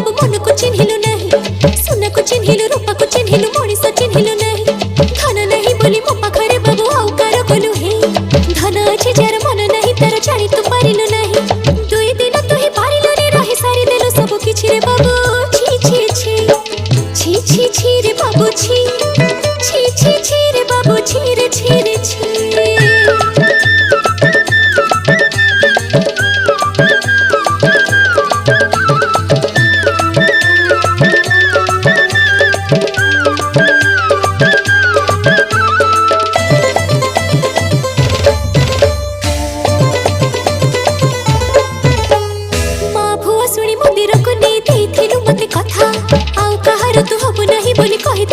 बाबू मन को चिन्हिलु नहीं सुना को चिन्हिलु रूपा को चिन्हिलु मनीष चिन्हिलु नहीं धन नहीं बोली मो पाखरे बाबू आउ कार गलु हे धन अछि जार मन नहीं तार जानी तू पारिलु नहीं दुई दिन तू ही पारिलु रे रही सारी देलु सब किछि रे बाबू छी छी छी छी छी छी रे बाबू छी छी छी छी रे बाबू छी रे छी रे छी मंदिर को नहीं मते कथा आउ कहार तू हबु नहीं बोली कहि